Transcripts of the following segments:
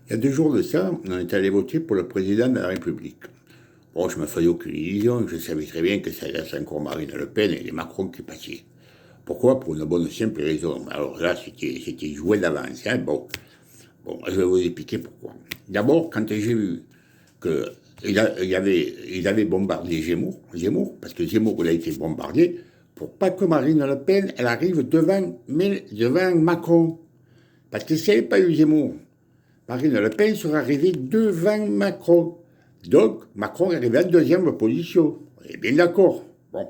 Il y a 2 jours de ça, on est allé voter pour le président de la République. Bon, je me faisais aucune illusion, je savais très bien que ça allait être encore Marine Le Pen et les Macron qui passaient. Pourquoi? Pour une bonne simple raison. Alors là, c'était joué d'avance. Hein. Bon, je vais vous expliquer pourquoi. D'abord, quand j'ai vu qu'il avait bombardé Zemmour, parce que Zemmour il a été bombardé, pour pas que Marine Le Pen, elle arrive devant Macron. Parce que s'il n'y avait pas eu Zemmour, Marine Le Pen serait arrivée devant Macron. Donc, Macron est arrivé en deuxième position. On est bien d'accord. Bon.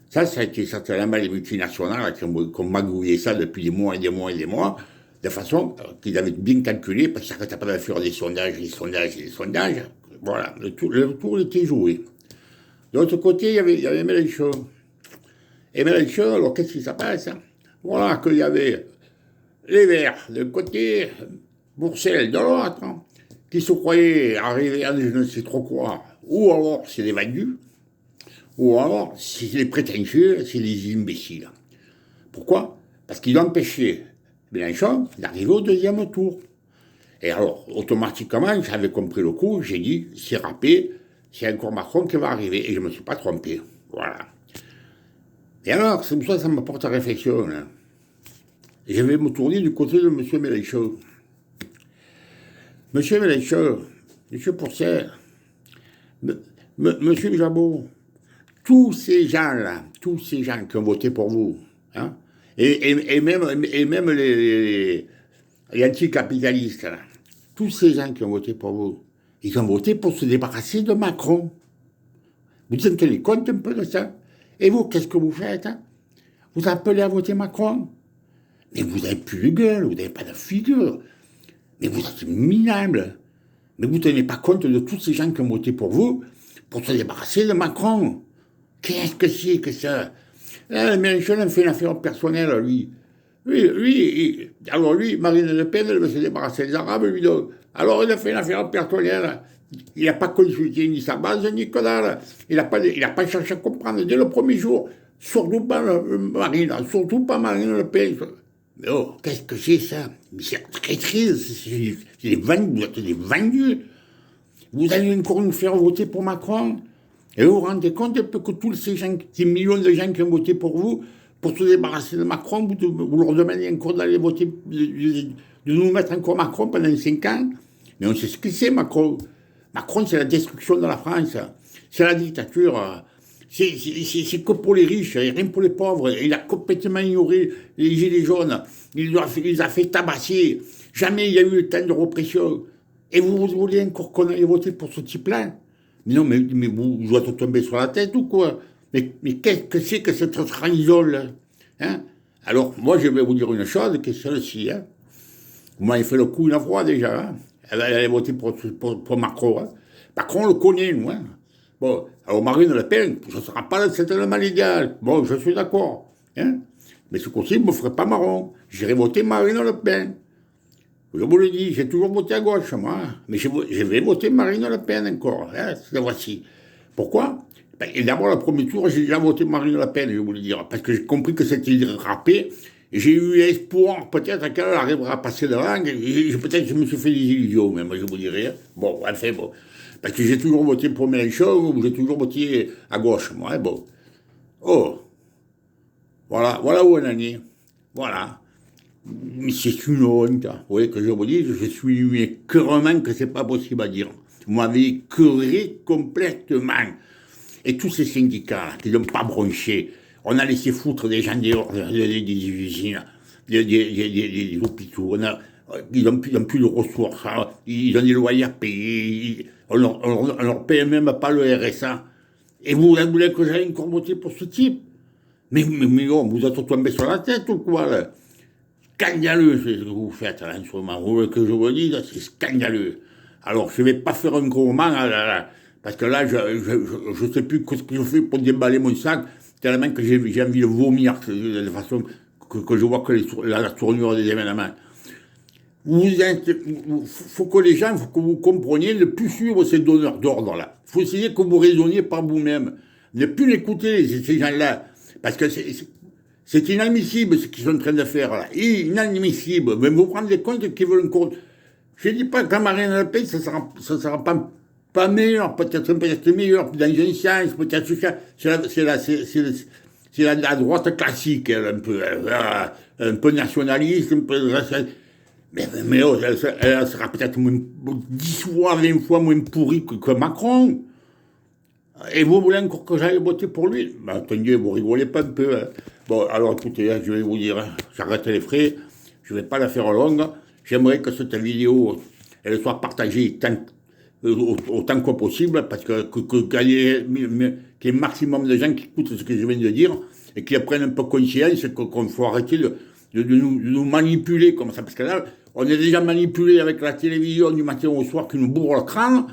Ça a été certainement les multinationales qui ont magouillé ça depuis des mois et des mois et des mois, de façon qu'ils avaient bien calculé, parce que ça n'arrêtait pas de faire des sondages, des sondages et des sondages. Voilà, le tour était joué. De l'autre côté, il y avait Mélenchon. Et Mélenchon, alors qu'est-ce qui se passe? Voilà, qu'il y avait les Verts d'un côté, Boursel de l'autre, qui se croyaient arriver à je ne sais trop quoi, ou alors c'est des vendus, ou alors c'est des prétentieux, c'est des imbéciles. Pourquoi? Parce qu'ils ont empêché Mélenchon d'arriver au deuxième tour. Et alors, automatiquement, j'avais compris le coup, j'ai dit, c'est râpé, c'est encore Macron qui va arriver, et je ne me suis pas trompé. Voilà. Et alors, c'est pour ça que ça me porte à réflexion. Là. Je vais me tourner du côté de M. Mélenchon. Monsieur Mélenchon, Monsieur Pourcel, Monsieur Jabot, tous ces gens-là, tous ces gens qui ont voté pour vous, hein, et même les anticapitalistes, là, tous ces gens qui ont voté pour vous, ils ont voté pour se débarrasser de Macron. Vous vous tenez compte un peu de ça? Et vous, qu'est-ce que vous faites? Hein? Vous appelez à voter Macron? Mais vous n'avez plus de gueule, vous n'avez pas de figure. Mais vous êtes minable. Mais vous ne tenez pas compte de tous ces gens qui ont voté pour vous pour se débarrasser de Macron. Qu'est-ce que c'est que ça? Mélenchon a fait une affaire personnelle, lui. Alors lui, Marine Le Pen, elle veut se débarrasser des Arabes, lui donc. Alors il a fait une affaire personnelle. Il n'a pas consulté ni sa base, ni que dalle. Il n'a pas cherché à comprendre dès le premier jour. Surtout pas surtout pas Marine Le Pen. Mais oh, qu'est-ce que c'est ça? C'est très triste, c'est des vendus, vous êtes des vendus. Vous allez encore nous faire voter pour Macron? Et vous vous rendez compte que tous ces millions de gens qui ont voté pour vous, pour se débarrasser de Macron, vous leur demandez encore d'aller voter, de nous mettre encore Macron pendant 5 ans? Mais on sait ce que c'est, Macron. Macron, c'est la destruction de la France. C'est la dictature. C'est que pour les riches et rien pour les pauvres. Il a complètement ignoré les gilets jaunes. Il les a fait tabasser. Jamais il y a eu le temps de répression. Et vous voulez encore qu'on aille voter pour ce type-là? Mais non, mais vous êtes tombé sur la tête ou quoi? Mais qu'est-ce que c'est que cette transition-là? Hein? Alors, moi, je vais vous dire une chose, que c'est celle-ci. Hein? Vous m'avez fait le coup une fois déjà. Hein? Elle allait voter pour Macron. Hein? Macron, on le connaît, nous. Hein? Bon, alors Marine Le Pen, ce ne sera pas certainement l'idéal. Bon, je suis d'accord. Hein? Mais ce coup-ci, je ne me ferai pas marron. J'irai voter Marine Le Pen. Je vous le dis, j'ai toujours voté à gauche, moi. Hein. Mais je vais voter Marine Le Pen encore. Hein, cette fois-ci. Pourquoi? Et d'abord, le premier tour, j'ai déjà voté Marine Le Pen, je vais vous le dire. Parce que j'ai compris que c'était râpé. J'ai eu espoir, peut-être, qu'elle arrivera à passer de langue. Peut-être que je me suis fait des illusions, même, je vous dirais. Bon, enfin, bon. Parce que j'ai toujours voté pour Mélenchon, ou j'ai toujours voté à gauche, moi. Hein, bon. Oh. Voilà où on en est. Voilà. Mais c'est une honte. Vous voyez que je vous dis, je suis écœurement que c'est pas possible à dire. Vous m'avez écœuré complètement. Et tous ces syndicats qui n'ont pas bronché, on a laissé foutre des gens dehors des usines, des hôpitaux, ils n'ont plus de ressources, hein. Ils ont des loyers à payer, on leur paye même pas le RSA. Et vous voulez que j'aille encore voter pour ce type? Mais oh, vous êtes tombé sur la tête ou quoi là? Scandaleux ce que vous faites là, en ce moment. Vous voulez que je vous dise, c'est scandaleux. Alors, je ne vais pas faire un gros roman, là, parce que là, je ne sais plus ce que je fais pour déballer mon sac, tellement que j'ai envie de vomir, de façon que je vois que la tournure des événements. Faut que les gens, faut que vous compreniez, ne plus suivre ces donneurs d'ordre là. Il faut essayer que vous raisonniez par vous-même. Ne plus écouter ces gens-là. Parce que c'est inadmissible ce qu'ils sont en train de faire là. Inadmissible. Mais vous vous rendez compte qu'ils veulent encore Je dis pas que Marine Le Pen, ça sera pas meilleur, peut-être meilleur dans un sens, peut-être c'est la droite classique, elle, un peu nationaliste, un peu. Mais oh, elle sera peut-être 10 fois, 20 fois moins pourrie que Macron. Et vous voulez encore que j'aille voter pour lui? Ben, attendez, vous rigolez pas un peu. Hein. Bon, alors écoutez, hein, je vais vous dire, hein, j'arrête les frais, je ne vais pas la faire longue. J'aimerais que cette vidéo, elle soit partagée autant que possible, parce qu'il y ait maximum de gens qui écoutent ce que je viens de dire, et qui prennent un peu conscience qu'on faut arrêter de nous manipuler comme ça. Parce que là, on est déjà manipulé avec la télévision du matin au soir qui nous bourre le crâne.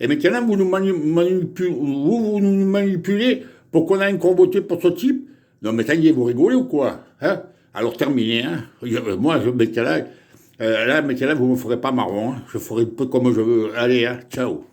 Et maintenant, vous nous manipulez pour qu'on ait encore voté pour ce type. Non, mais attendez, vous rigolez ou quoi, hein? Alors terminé, hein? Moi, là, vous ne me ferez pas marron. Hein? Je ferai un peu comme je veux. Allez, hein? Ciao.